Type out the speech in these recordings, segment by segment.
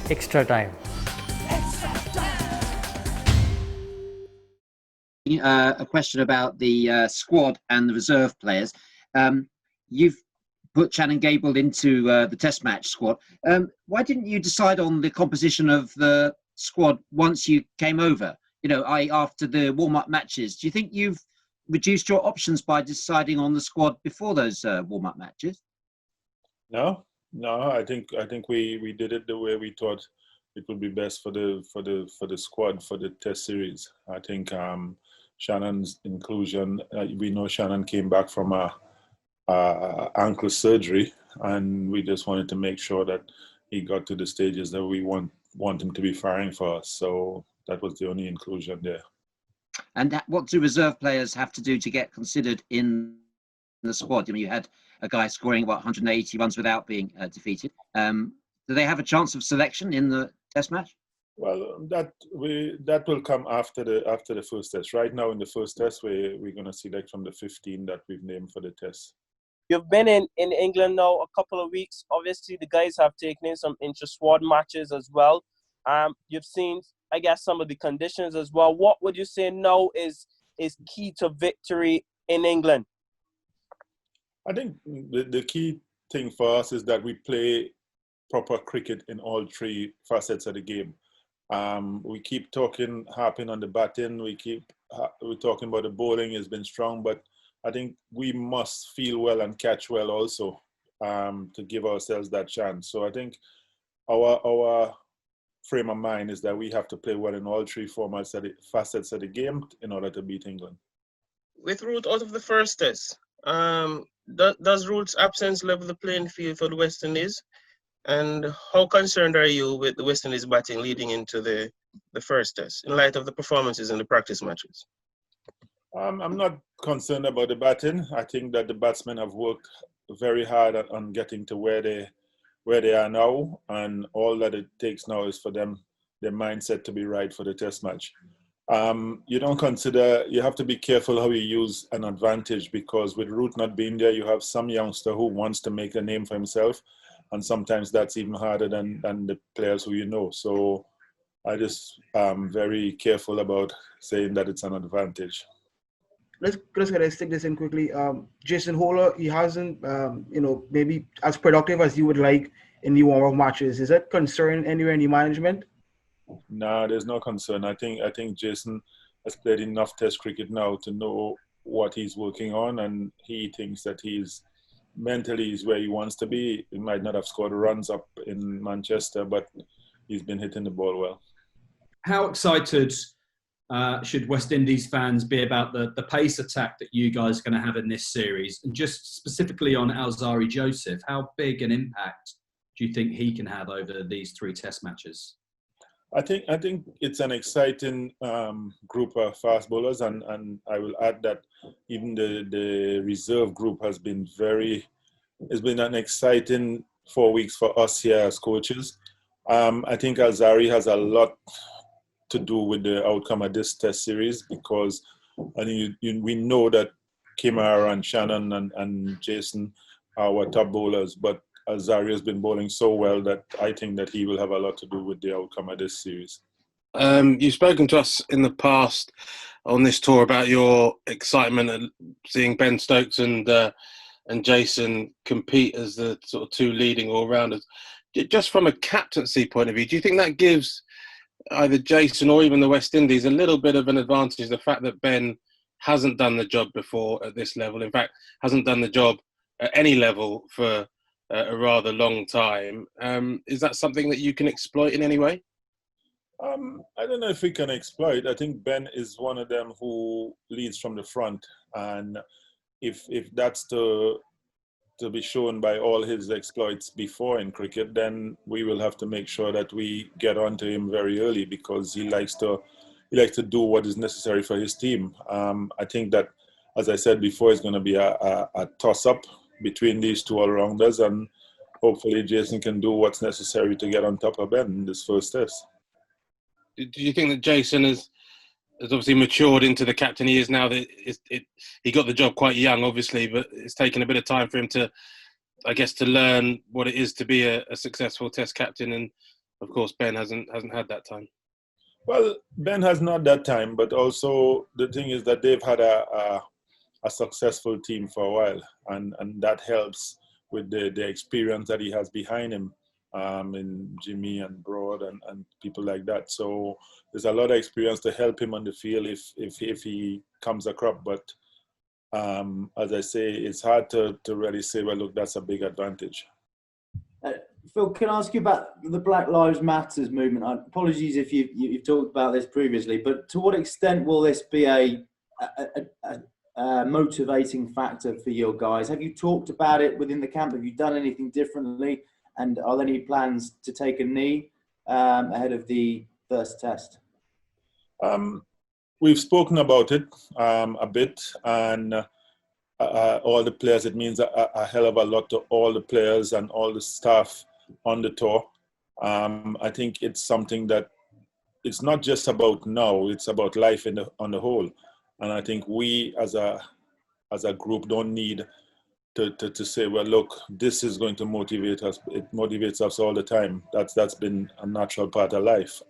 extra time. A question about the squad and the reserve players. You've put Shannon Gable into the Test match squad. Why didn't you decide on the composition of the squad once you came over? After the warm-up matches. Do you think you've reduced your options by deciding on the squad before those warm-up matches? No. I think we did it the way we thought it would be best for the squad for the Test series. I think Shannon's inclusion. We know Shannon came back from a ankle surgery, and we just wanted to make sure that he got to the stages that we want him to be firing for us. So that was the only inclusion there. And what do reserve players have to do to get considered in the squad? I mean, you had a guy scoring 180 runs without being defeated. Do they have a chance of selection in the Test match? Well, that will come after the first test. Right now, in the first test, we're going to select from the 15 that we've named for the test. You've been in England now a couple of weeks. Obviously, the guys have taken in some intra-squad matches as well. You've seen, I guess, some of the conditions as well. What would you say now is key to victory in England? I think the key thing for us is that we play proper cricket in all three facets of the game. We keep harping on the batting. We're talking about the bowling has been strong, but I think we must feel well and catch well also to give ourselves that chance. So I think our frame of mind is that we have to play well in all three facets of the game in order to beat England. With Root out of the first test, does Root's absence level the playing field for the West Indies? And how concerned are you with the West Indies batting leading into the first test in light of the performances in the practice matches? I'm not concerned about the batting. I think that the batsmen have worked very hard on getting to where they are now, and all that it takes now is for them, their mindset to be right for the Test match. You have to be careful how you use an advantage, because with Root not being there, you have some youngster who wants to make a name for himself, and sometimes that's even harder than the players who you know. So I just very careful about saying that it's an advantage. Let's stick this in quickly. Jason Holder, he hasn't, maybe as productive as you would like in the warm-up matches. Is that concern anywhere in the management? No, there's no concern. I think Jason has played enough Test cricket now to know what he's working on, and he thinks that he's mentally is where he wants to be. He might not have scored runs up in Manchester, but he's been hitting the ball well. How excited should West Indies fans be about the pace attack that you guys are going to have in this series? And just specifically on Alzarri Joseph, how big an impact do you think he can have over these three Test matches? I think it's an exciting group of fast bowlers, and I will add that even the reserve group has been an exciting 4 weeks for us here as coaches. I think Alzarri has a lot to do with the outcome of this Test series, because we know that Kimara and Shannon and Jason are our top bowlers, but Alzarri has been bowling so well that I think that he will have a lot to do with the outcome of this series. You've spoken to us in the past on this tour about your excitement at seeing Ben Stokes and Jason compete as the sort of two leading all-rounders. Just from a captaincy point of view, do you think that gives either Jason or even the West Indies a little bit of an advantage, the fact that Ben hasn't done the job before at this level, in fact, hasn't done the job at any level for a rather long time? Is that something that you can exploit in any way? I don't know if we can exploit. I think Ben is one of them who leads from the front, and if that's to be shown by all his exploits before in cricket, then we will have to make sure that we get onto him very early, because he likes to do what is necessary for his team. I think that, as I said before, it's going to be a toss-up between these two all-rounders, and hopefully Jason can do what's necessary to get on top of Ben in this first test. Do you think that Jason has obviously matured into the captain he is now? That he got the job quite young, obviously, but it's taken a bit of time for him to learn what it is to be a successful Test captain, and of course, Ben hasn't had that time. Well, Ben has not that time, but also the thing is that they've had a successful team for a while, and that helps with the experience that he has behind him, in Jimmy and Broad and people like that. So there's a lot of experience to help him on the field if he comes a crop. But as I say, it's hard to really say, well, look, that's a big advantage. Phil, can I ask you about the Black Lives Matters movement? Apologies if you've talked about this previously, but to what extent will this be a motivating factor for your guys? Have you talked about it within the camp? Have you done anything differently? And are there any plans to take a knee ahead of the first test? We've spoken about it a bit, and all the players, it means a hell of a lot to all the players and all the staff on the tour. I think it's something that it's not just about now, it's about life on the whole. And I think we as a group don't need to say, well, look, this is going to motivate us. It motivates us all the time. That's been a natural part of life.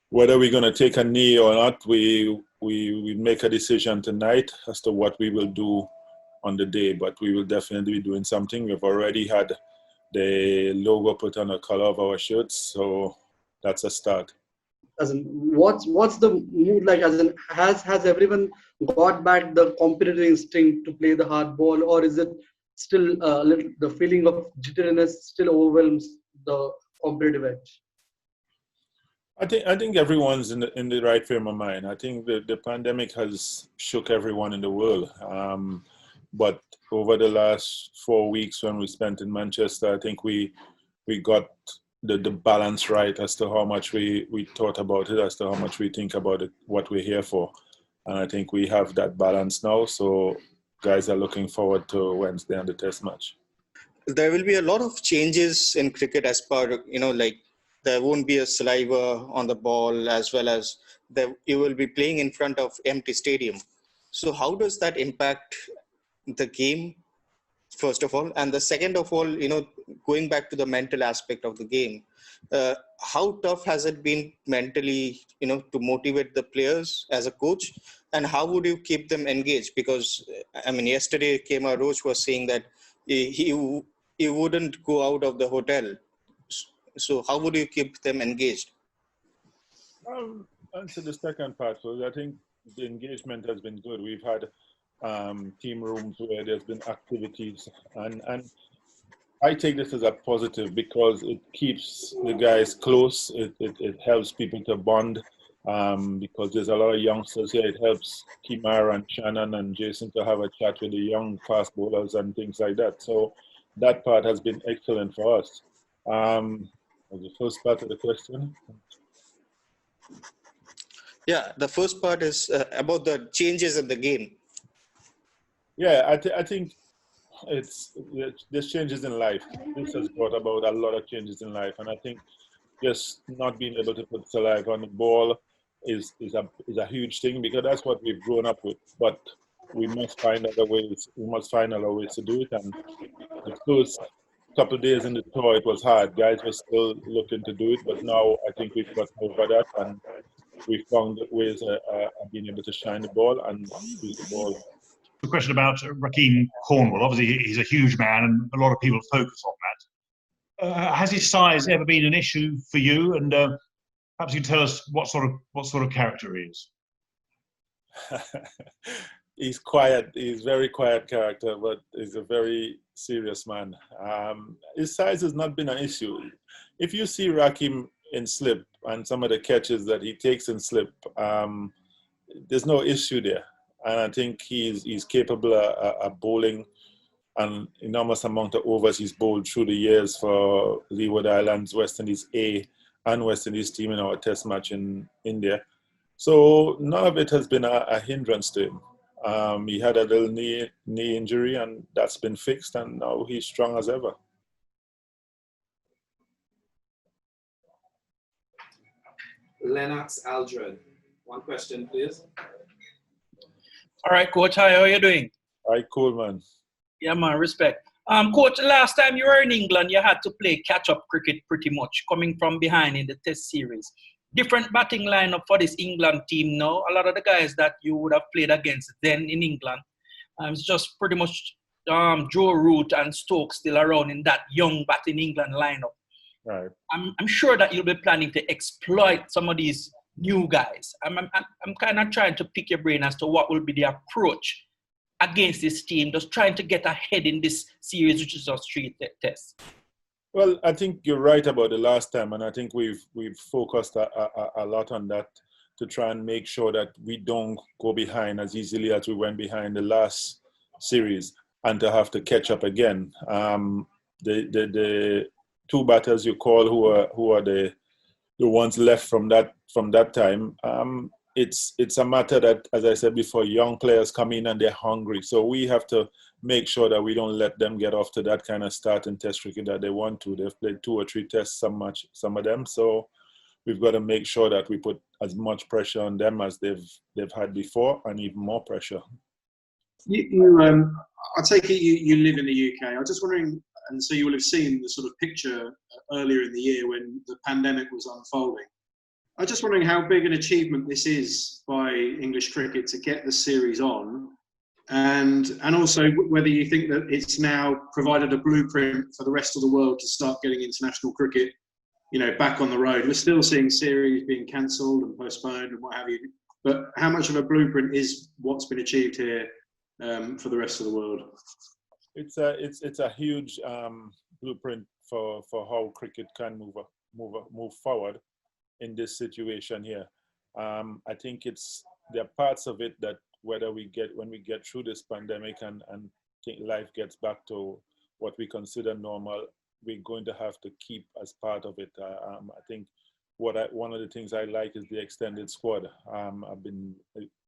Whether we're going to take a knee or not, we make a decision tonight as to what we will do on the day, but we will definitely be doing something. We've already had the logo put on the color of our shirts, so that's a start. As in, what's the mood like? As in, has everyone got back the competitive instinct to play the hard ball, or is it still the feeling of jitteriness still overwhelms the competitive edge? I think everyone's in the right frame of mind. I think the pandemic has shook everyone in the world. But over the last 4 weeks when we spent in Manchester, I think we got the balance right as to how much we thought about it, as to how much we think about it, what we're here for. And I think we have that balance now. So guys are looking forward to Wednesday and the test match. There will be a lot of changes in cricket as part of, like there won't be a saliva on the ball, as well as you will be playing in front of empty stadium. So how does that impact the game, first of all? And the second of all, going back to the mental aspect of the game, how tough has it been mentally, to motivate the players as a coach? And how would you keep them engaged? Because, yesterday Kemar Roach was saying that he wouldn't go out of the hotel. So how would you keep them engaged? Answer the second part. So I think the engagement has been good. We've had team rooms where there's been activities, and I take this as a positive because it keeps the guys close. It helps people to bond because there's a lot of youngsters here. It helps Kemar and Shannon and Jason to have a chat with the young fast bowlers and things like that. So that part has been excellent for us. The first part of the question? Yeah, the first part is about the changes in the game. Yeah, I think there's changes in life. This has brought about a lot of changes in life, and I think just not being able to put saliva on the ball is a huge thing, because that's what we've grown up with. But we must find other ways. We must find other ways to do it. And the first couple of days in the tour, it was hard. Guys were still looking to do it, but now I think we've got over that, and we found ways of being able to shine the ball and use the ball. A question about Rakeem Cornwall. Obviously, he's a huge man, and a lot of people focus on that. Has his size ever been an issue for you? And perhaps you can tell us what sort of character he is. He's quiet. He's very quiet character, but he's a very serious man. His size has not been an issue. If you see Rakeem in slip and some of the catches that he takes in slip, there's no issue there. And I think he's capable of bowling an enormous amount of overs he's bowled through the years for Leeward Islands, West Indies A and West Indies team in our test match in India. So none of it has been a hindrance to him. He had a little knee injury, and that's been fixed, and now he's strong as ever. Lennox Aldrin. One question, please. All right, Coach. Hi, how are you doing? All right, cool, man. Yeah, man, respect. Coach, last time you were in England, you had to play catch-up cricket pretty much, coming from behind in the Test series. Different batting lineup for this England team now. A lot of the guys that you would have played against then in England, it's just pretty much Joe Root and Stokes still around in that young batting England lineup. Right. I'm sure that you'll be planning to exploit some of these new guys. I'm kind of trying to pick your brain as to what will be the approach against this team, just trying to get ahead in this series, which is just 3 tests. Well, I think you're right about the last time, and I think we've focused a lot on that to try and make sure that we don't go behind as easily as we went behind the last series and to have to catch up again. The 2 batters you call who are the ones left from that time. It's a matter that, as I said before, young players come in and they're hungry. So we have to make sure that we don't let them get off to that kind of start in Test cricket that they want to. They've played 2 or 3 tests, some of them. So we've got to make sure that we put as much pressure on them as they've had before, and even more pressure. I take it you live in the UK. I was just wondering, and so you will have seen the sort of picture earlier in the year when the pandemic was unfolding. I was just wondering how big an achievement this is by English cricket to get the series on, and also whether you think that it's now provided a blueprint for the rest of the world to start getting international cricket, back on the road. We're still seeing series being cancelled and postponed and what have you, but how much of a blueprint is what's been achieved here for the rest of the world? It's a huge blueprint for how cricket can move forward in this situation here. I think there are parts of it that when we get through this pandemic and think life gets back to what we consider normal, we're going to have to keep as part of it. I think one of the things I like is the extended squad. I've been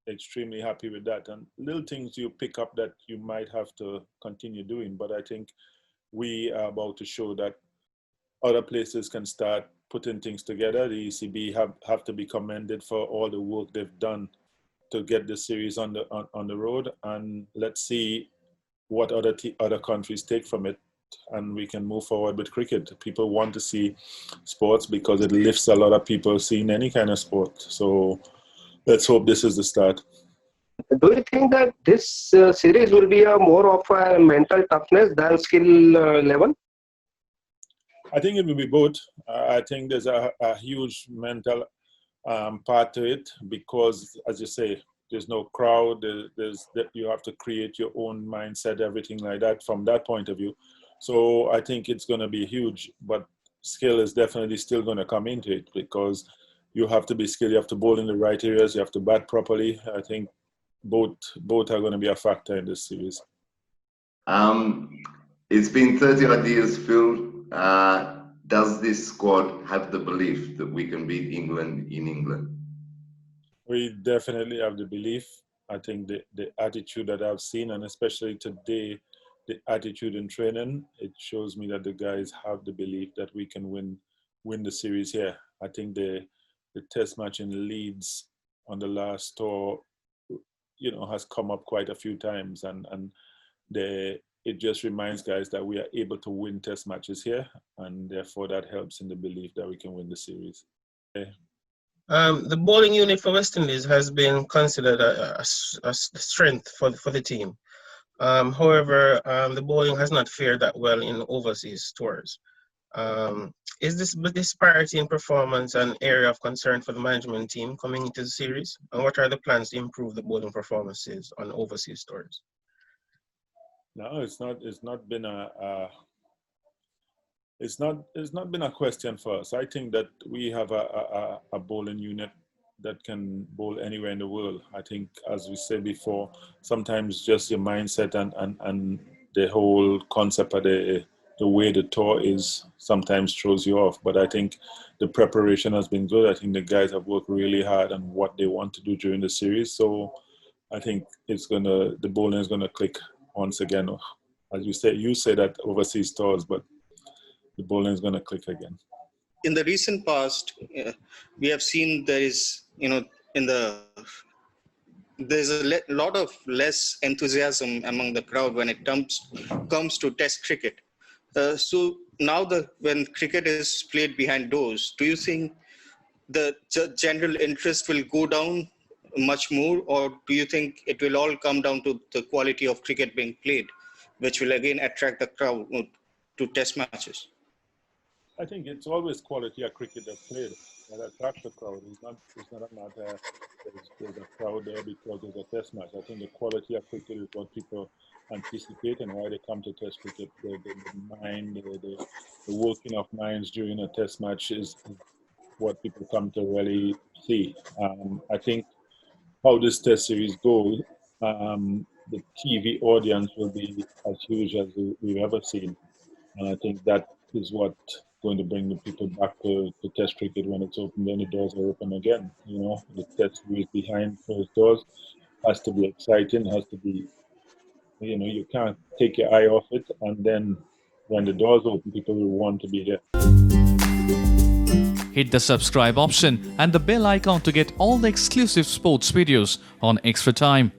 extremely happy with that, and little things you pick up that you might have to continue doing, but I think we are about to show that other places can start putting things together. The ECB have to be commended for all the work they've done to get the series on the road, and let's see what other countries take from it, and we can move forward with cricket. People want to see sports because it lifts a lot of people seeing any kind of sport. So let's hope this is the start. Do you think that this series will be more of a mental toughness than skill level? I think it will be both. I think there's a huge mental part to it because, as you say, there's no crowd. You have to create your own mindset, everything like that from that point of view. So I think it's going to be huge, but skill is definitely still going to come into it because you have to be skilled. You have to bowl in the right areas. You have to bat properly. I think both are going to be a factor in this series. It's been 30 odd years, Phil. Does this squad have the belief that we can beat England in England? We definitely have the belief. I think the attitude that I've seen, and especially today, the attitude in training, it shows me that the guys have the belief that we can win the series here. I think the test match in Leeds on the last tour, has come up quite a few times, and it just reminds guys that we are able to win test matches here, and therefore that helps in the belief that we can win the series. Okay. The bowling unit for West Indies has been considered a strength for the team. However, the bowling has not fared that well in overseas tours. Is this disparity in performance an area of concern for the management team coming into the series? And what are the plans to improve the bowling performances on overseas tours? No, it's not been a question for us. I think that we have a bowling unit that can bowl anywhere in the world. I think, as we said before, sometimes just your mindset and the whole concept of the way the tour is sometimes throws you off. But I think the preparation has been good. I think the guys have worked really hard on what they want to do during the series. So I think the bowling is gonna click once again. As you say that overseas tours, but the bowling is gonna click again. In the recent past, we have seen there is, in the there's a lot of less enthusiasm among the crowd when it comes to Test cricket. So now when cricket is played behind doors, do you think the general interest will go down much more, or do you think it will all come down to the quality of cricket being played, which will again attract the crowd to Test matches? I think it's always quality of cricket that's played that attracts the crowd. It's not a matter there's a crowd there because there's a Test match. I think the quality of cricket is what people anticipate and why they come to Test cricket. The mind, the working of minds during a Test match is what people come to really see. I think how this Test series goes, the TV audience will be as huge as we've ever seen. And I think that is what going to bring the people back to Test cricket when it's open, then the doors are open again. You know, the Test series behind closed doors has to be exciting, has to be, you know, you can't take your eye off it. And then when the doors open, people will want to be there. Hit the subscribe option and the bell icon to get all the exclusive sports videos on Extra Time.